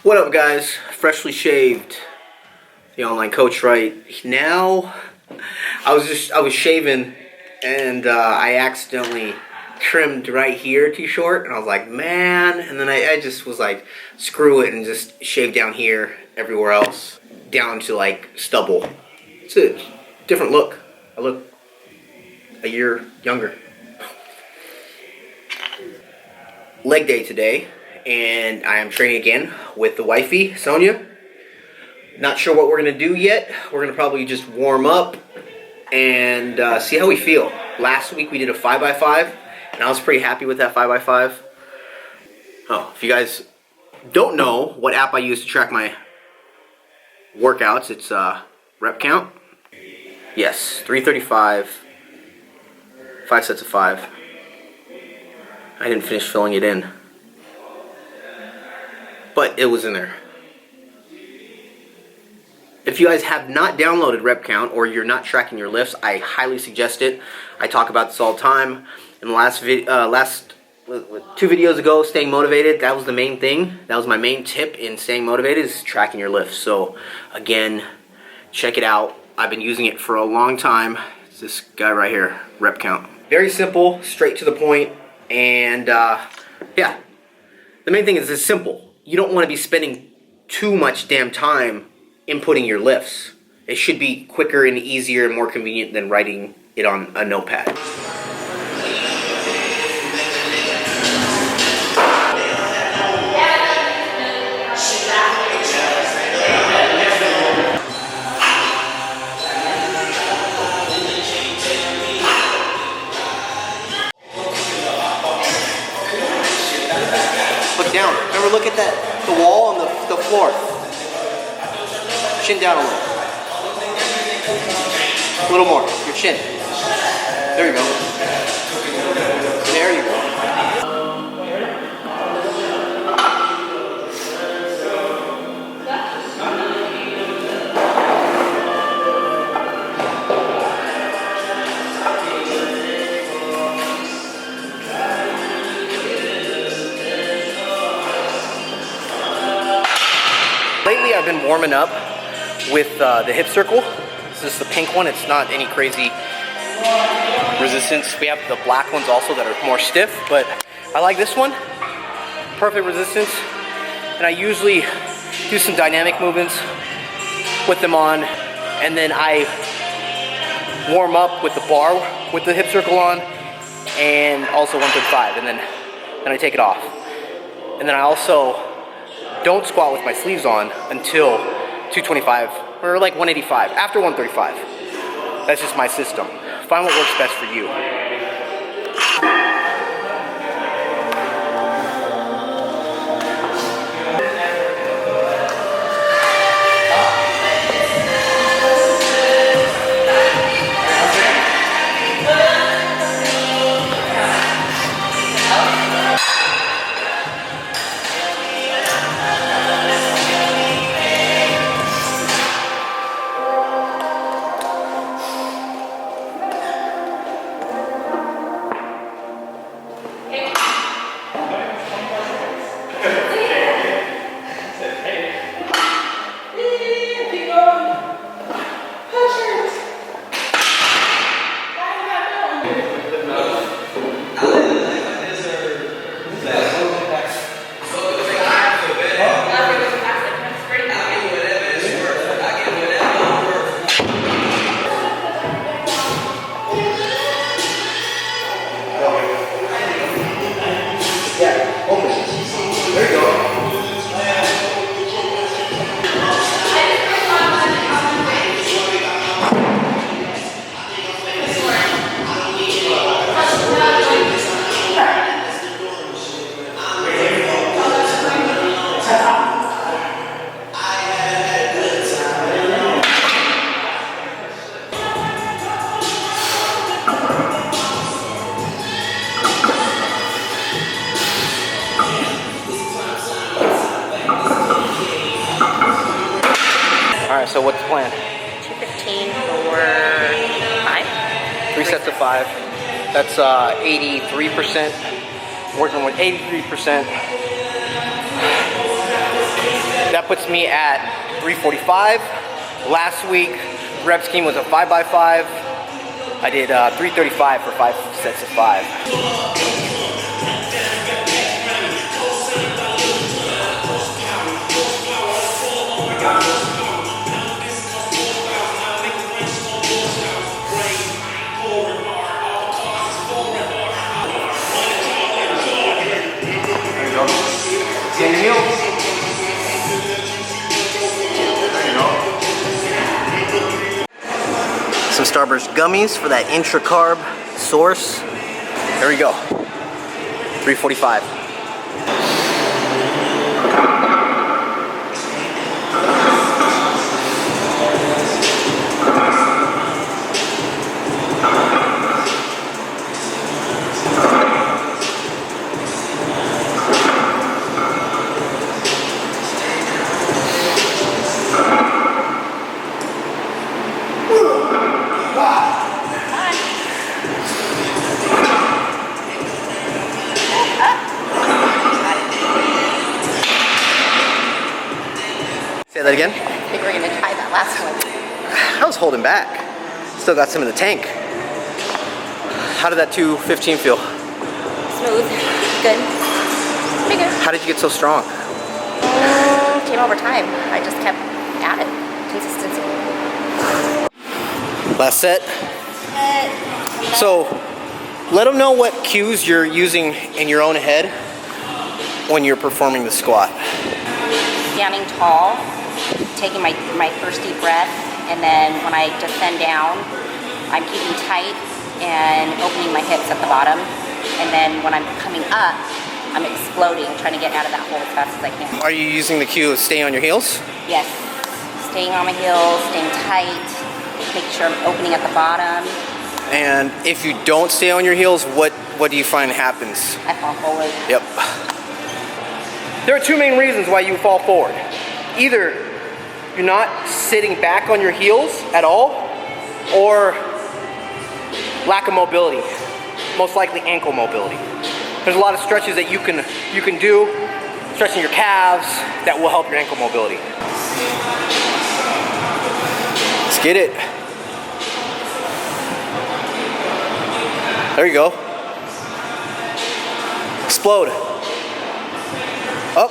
What up, guys? Freshly shaved. The online coach right now. I was shaving and I accidentally trimmed right here too short, and I was like, man, and then I just was like, screw it, and just shaved down here, everywhere else, down to like stubble. It's a different look. I look a year younger. Leg day today, and I am training again with the wifey, Sonia. Not sure what we're gonna do yet. We're gonna probably just warm up and see how we feel. Last week we did a 5x5, and I was pretty happy with that 5x5. Oh, if you guys don't know what app I use to track my workouts, it's rep count. Yes, 335, 5 sets of 5. I didn't finish filling it in, but it was in there. If you guys have not downloaded rep count, or you're not tracking your lifts, I highly suggest it. I talk about this all the time. In the last 2 videos ago, staying motivated, that was the main thing. That was my main tip in staying motivated, is tracking your lifts. So again, check it out. I've been using it for a long time. It's this guy right here, rep count. Very simple, straight to the point, and yeah. The main thing is it's simple. You don't want to be spending too much damn time inputting your lifts. It should be quicker and easier and more convenient than writing it on a notepad. Look down. Remember, look at the wall and the floor. Chin down a little. A little more. Your chin. There you go. There you go. Lately, I've been warming up with the hip circle. This is the pink one. It's not any crazy resistance. We have the black ones also that are more stiff, but I like this one. Perfect resistance. And I usually do some dynamic movements with them on, and then I warm up with the bar with the hip circle on, and also 135, and then I take it off. And then I also don't squat with my sleeves on until 225 or like 185, after 135. That's just my system. Find what works best for you. Alright, so what's the plan? 215 for 5. 3 sets of 5. That's 83% working with 83%. That puts me at 345. Last week, rep scheme was a 5x5. I did 335 for 5 sets of 5. There you go. Some Starburst gummies for that intra-carb source. There we go. 345. Say that again? I think we're gonna try that last one. I was holding back. Still got some in the tank. How did that 215 feel? Smooth, good, pretty good. How did you get so strong? Came over time. I just kept at it. Consistency. Last set. So, let them know what cues you're using in your own head when you're performing the squat. Standing tall, taking my first deep breath, and then when I descend down, I'm keeping tight and opening my hips at the bottom. And then when I'm coming up, I'm exploding, trying to get out of that hole as fast as I can. Are you using the cue of stay on your heels? Yes. Staying on my heels, staying tight, making sure I'm opening at the bottom. And if you don't stay on your heels, what do you find happens? I fall forward. Yep. There are two main reasons why you fall forward. Either you're not sitting back on your heels at all, or lack of mobility. Most likely ankle mobility. There's a lot of stretches that you can do, stretching your calves, that will help your ankle mobility. Let's get it. There you go. Explode. Up.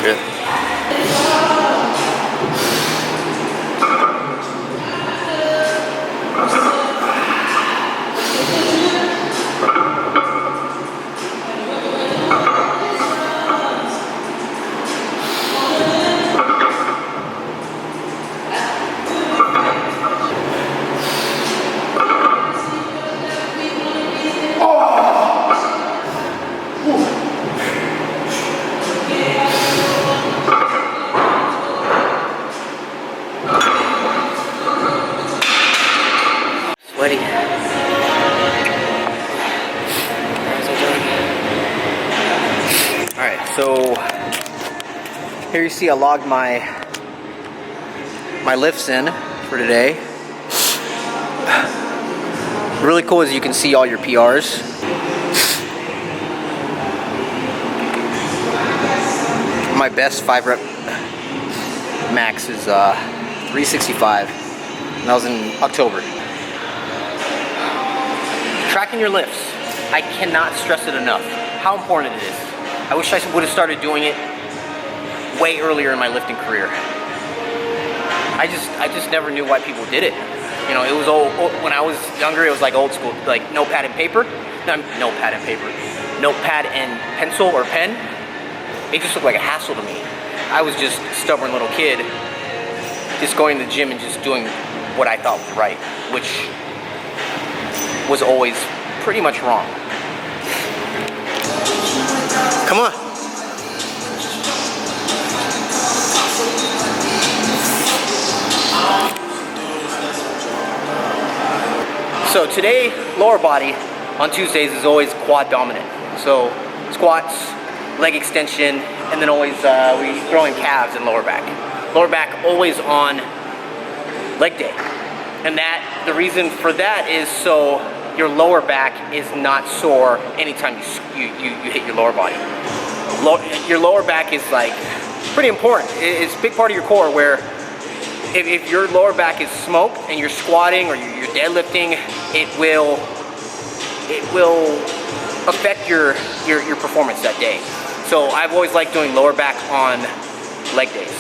Good. Sweaty. Alright, so here you see I logged my lifts in for today. Really cool is you can see all your PRs. My best 5 rep max is 365, and that was in October. Tracking your lifts. I cannot stress it enough how important it is. I wish I would have started doing it way earlier in my lifting career. I just never knew why people did it. You know, it was old when I was younger. It was like old school, like notepad and paper. No, notepad and paper. Notepad and pencil or pen. It just looked like a hassle to me. I was just a stubborn little kid, just going to the gym and just doing what I thought was right, which was always pretty much wrong. Come on. So today, lower body on Tuesdays is always quad dominant. So squats, leg extension, and then always we throw in calves and lower back. Lower back always on leg day. And that, the reason for that is so your lower back is not sore anytime you hit your lower body. Your lower back is like pretty important. It's a big part of your core where if your lower back is smoked and you're squatting or you're deadlifting, it will affect your performance that day. So I've always liked doing lower back on leg days.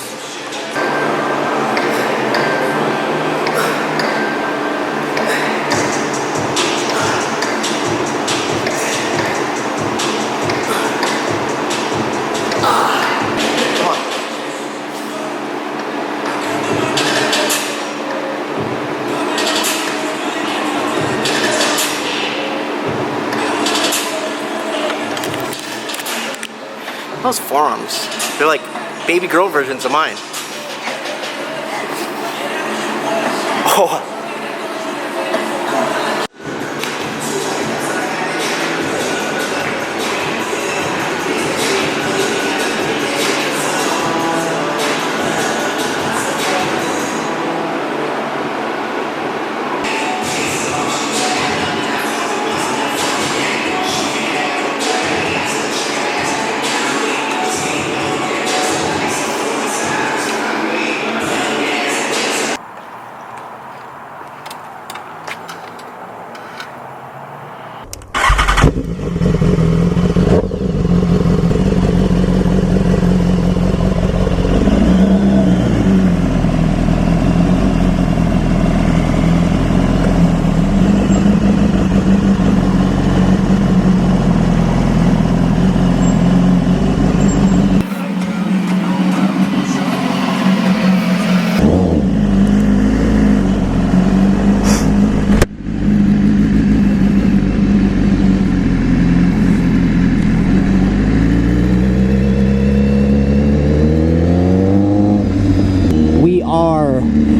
Those forearms, they're like baby girl versions of mine. Oh.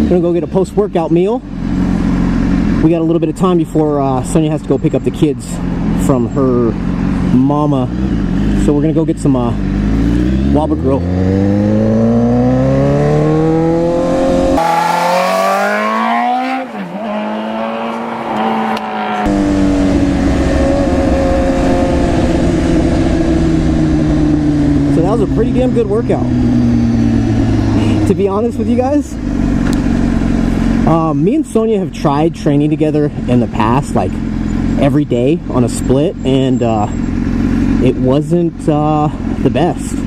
Gonna go get a post-workout meal. We got a little bit of time before Sonia has to go pick up the kids from her mama, so we're gonna go get some Waba Grill. So that was a pretty damn good workout, to be honest with you guys. Me and Sonia have tried training together in the past, like every day on a split, and it wasn't the best.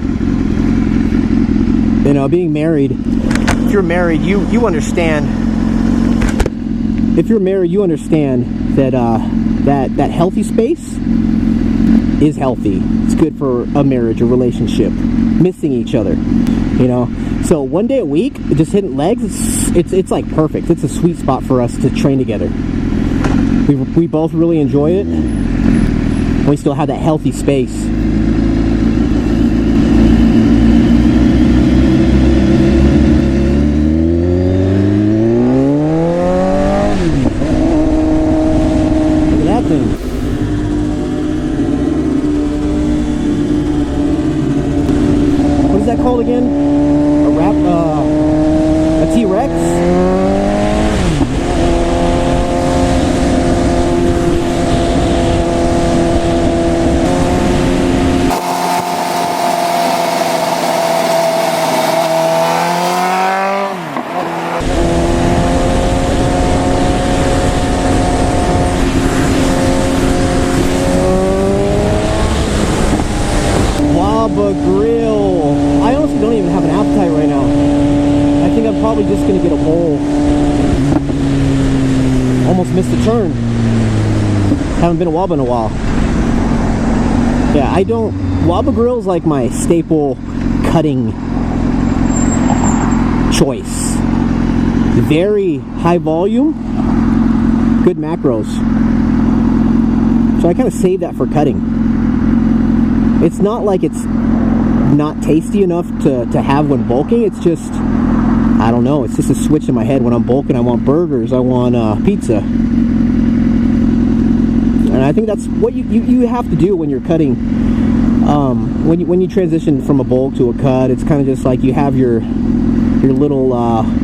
You know, being married, if you're married, you understand. If you're married, you understand that that healthy space is healthy. It's good for a marriage, a relationship. Missing each other, you know. So one day a week, just hitting legs, it's like perfect. It's a sweet spot for us to train together. We both really enjoy it. We still have that healthy space. Look at that thing. What is that called again? A T-Rex? Waba Grill. I honestly don't even have an appetite right now. I think I'm probably just gonna get a bowl. Almost missed a turn. Haven't been to Waba in a while. Yeah, I don't. Waba Grill is like my staple cutting choice. Very high volume, good macros. So I kind of save that for cutting. It's not like it's not tasty enough to have when bulking. It's just, I don't know, it's just a switch in my head. When I'm bulking, I want burgers, I want pizza. And I think that's what you have to do when you're cutting when you transition from a bulk to a cut, it's kind of just like you have your little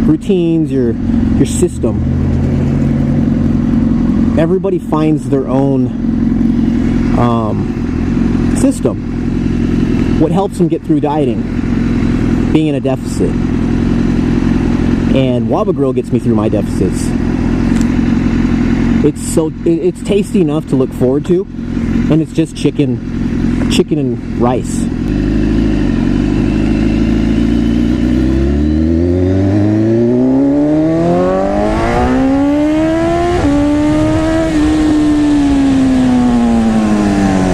routines, your system. Everybody finds their own system. What helps them get through dieting, being in a deficit. And Waba Grill gets me through my deficits. It's tasty enough to look forward to, and it's just chicken and rice.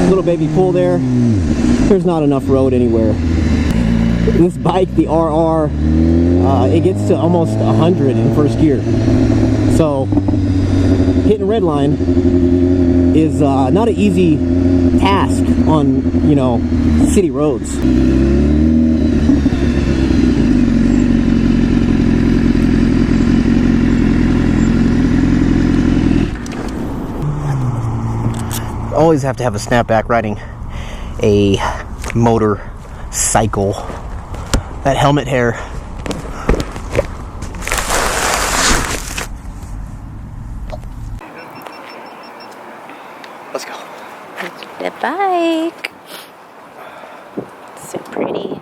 Little baby pull there. There's not enough road anywhere. This bike, the RR, it gets to almost 100 in first gear. So hitting red line is not an easy task on, city roads. Always have to have a snapback riding a motorcycle. That helmet hair. Let's go. The bike. So pretty.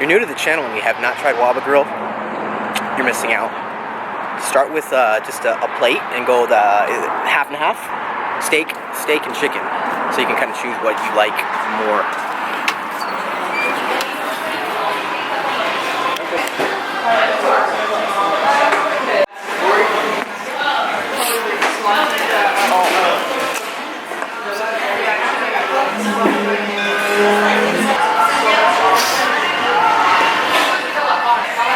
You're new to the channel and you have not tried Waba Grill, you're missing out. Start with just a plate and go the half and half. Steak and chicken. So you can kind of choose what you like more.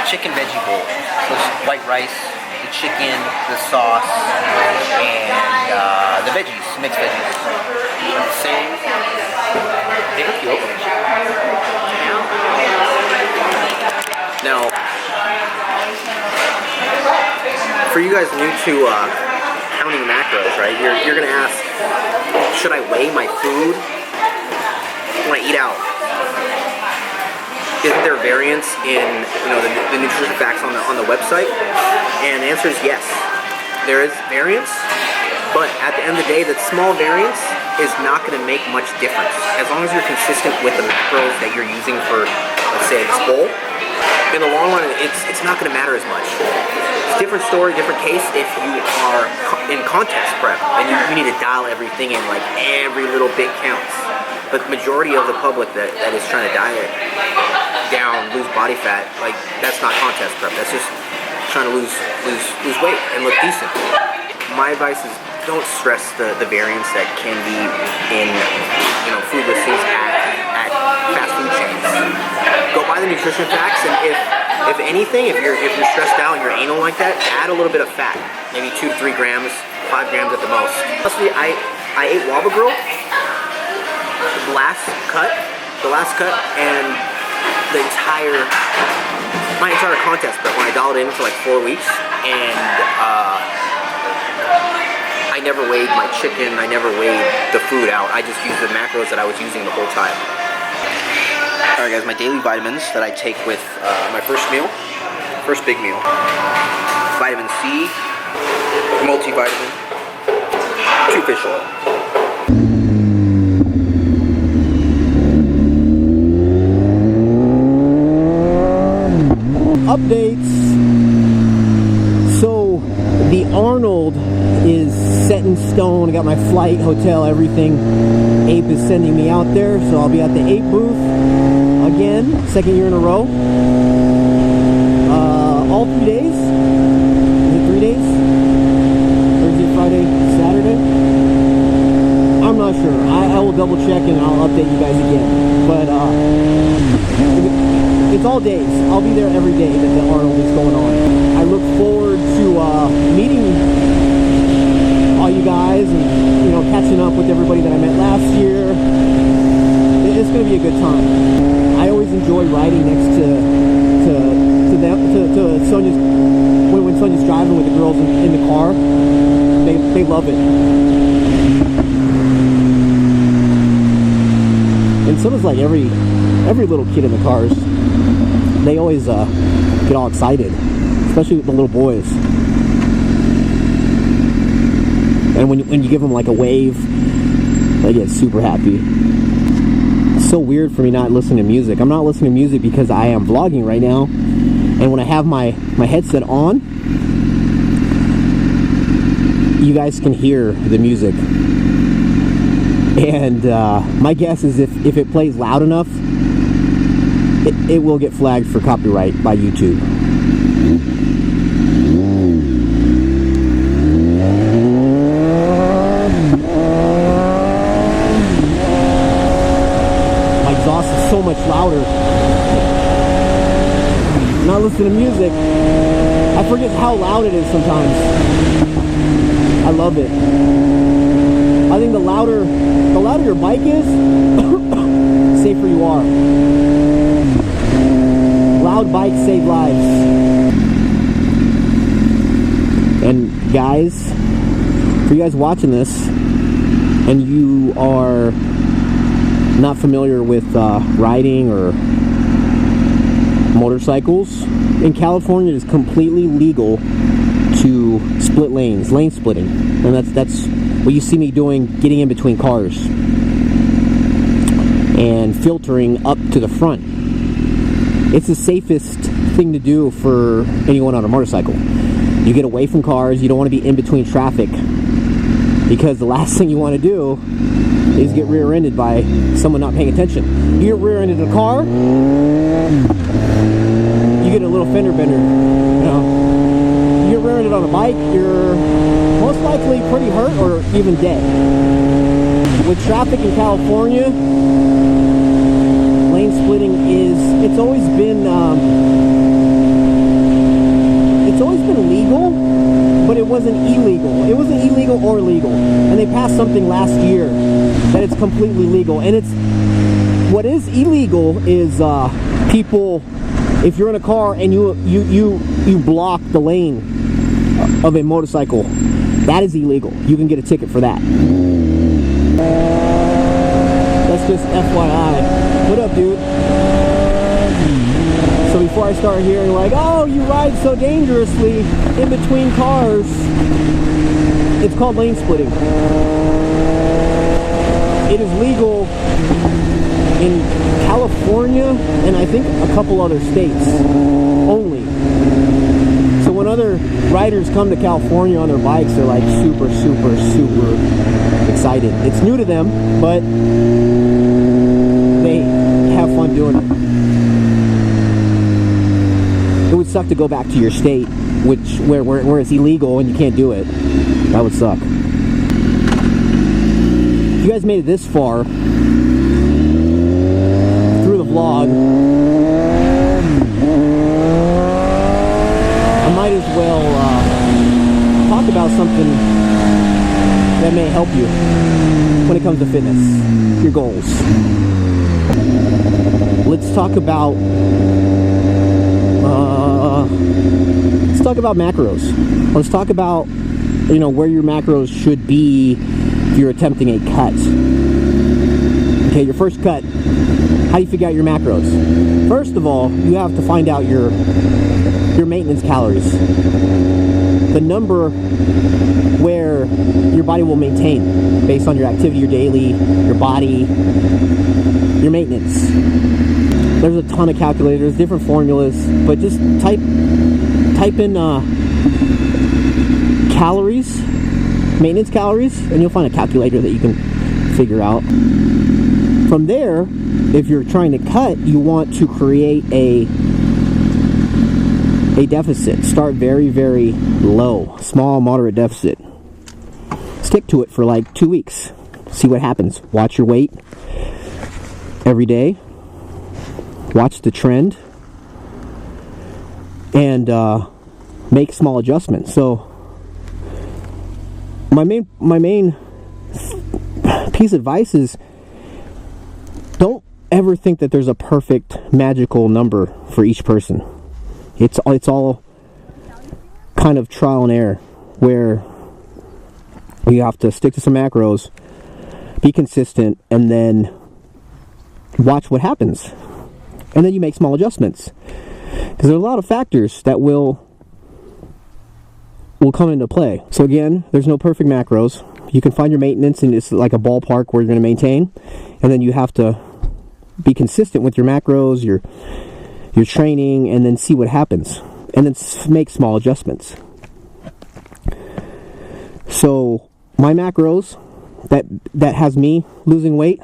Chicken veggie bowl. So it's white rice, the chicken, the sauce, and the veggies, mixed veggies. And the same. They hook you open. Now, for you guys new to counting macros, right? You're gonna ask, should I weigh my food when I eat out? Isn't there variance in the nutrition facts on the website? And the answer is yes. There is variance, but at the end of the day, that small variance is not going to make much difference. As long as you're consistent with the macros that you're using for, let's say, this bowl, in the long run, it's not going to matter as much. It's a different story, different case if you are in contest prep and you need to dial everything in, like every little bit counts. But the majority of the public that is trying to diet down, lose body fat, like that's not contest prep. That's just trying to lose weight and look decent. My advice is don't stress the variance that can be in food listings at fast food chains. Go buy the nutrition facts, and if anything, if you're stressed out and you're anal like that, add a little bit of fat, maybe 2 to 3 grams, 5 grams at the most. Honestly, I ate Waba Grill. The last cut, and my entire contest prep when I dialed in for like 4 weeks, and I never weighed my chicken, I never weighed the food out. I just used the macros that I was using the whole time. Alright guys, my daily vitamins that I take with my first big meal. Vitamin C, multivitamin, 2 fish oil. Updates. So the Arnold is set in stone. I got my flight, hotel, everything. Ape is sending me out there, so I'll be at the Ape booth again, 2nd year in a row. All 3 days. Is it 3 days? Thursday, Friday, Saturday? I'm not sure. I will double check and I'll update you guys again. But it's all days. I'll be there every day that the Arnold is going on. I look forward to meeting all you guys and catching up with everybody that I met last year. It's going to be a good time. I always enjoy riding next to Sonia's when Sonia's driving with the girls in the car. They love it. And so does like every little kid in the cars. They always get all excited, especially with the little boys. And when you give them like a wave, they get super happy. It's so weird for me not listening to music. I'm not listening to music because I am vlogging right now, and when I have my headset on, you guys can hear the music. And my guess is if it plays loud enough, it will get flagged for copyright by YouTube. My exhaust is so much louder. Not listening to music. I forget how loud it is sometimes. I love it. I think the louder your bike is, safer you are. Loud bikes save lives. And guys, for you guys watching this, and you are not familiar with riding or motorcycles, in California it is completely legal to split lanes, lane splitting, and that's what you see me doing, getting in between cars and filtering up to the front. It's the safest thing to do for anyone on a motorcycle. You get away from cars, you don't want to be in between traffic, because the last thing you want to do is get rear-ended by someone not paying attention. You get rear-ended in a car, you get a little fender bender, you know. You get rear-ended on a bike, you're most likely pretty hurt or even dead. With traffic in California, lane splitting it's always been legal, but it wasn't illegal. It wasn't illegal or legal. And they passed something last year that it's completely legal. And what is illegal is people, if you're in a car and you block the lane of a motorcycle, that is illegal. You can get a ticket for that. That's just FYI. What up, dude? So before I start hearing like, oh, you ride so dangerously in between cars, it's called lane splitting. It is legal in California and I think a couple other states only. So when other riders come to California on their bikes, they're like super excited. It's new to them, but they have fun doing it. It would suck to go back to your state, where it's illegal and you can't do it. That would suck. If you guys made it this far through the vlog, I might as well talk about something that may help you when it comes to fitness, your goals. Let's talk about macros. Let's talk about where your macros should be if you're attempting a cut. Okay, your first cut. How do you figure out your macros? First of all, you have to find out your maintenance calories. The number where your body will maintain based on your activity, your daily, your body, your maintenance. There's a ton of calculators, different formulas, but just type in calories, maintenance calories, and you'll find a calculator that you can figure out. From there, if you're trying to cut, you want to create a deficit. Start very low, small, moderate deficit. Stick to it for like 2 weeks. See what happens. Watch your weight every day. Watch the trend and make small adjustments. So my main piece of advice is, don't ever think that there's a perfect magical number for each person. It's all kind of trial and error, where you have to stick to some macros, be consistent, and then watch what happens. And then you make small adjustments. Because there are a lot of factors that will come into play. So again, there's no perfect macros. You can find your maintenance, and it's like a ballpark where you're going to maintain. And then you have to be consistent with your macros, your training, and then see what happens. And then make small adjustments. So my macros that has me losing weight,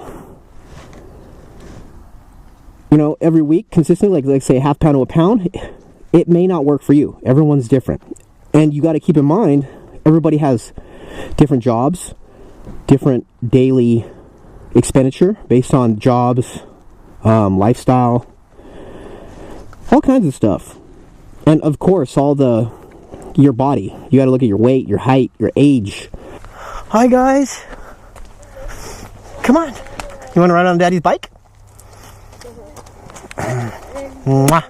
you know, every week consistently, like say a half pound to a pound, it may not work for you. Everyone's different. And you got to keep in mind, everybody has different jobs, different daily expenditure based on jobs, lifestyle, all kinds of stuff. And of course, your body. You got to look at your weight, your height, your age. Hi guys. Come on. You want to ride on Daddy's bike? Mwah.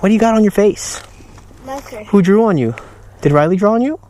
What do you got on your face? Marker. Who drew on you? Did Riley draw on you?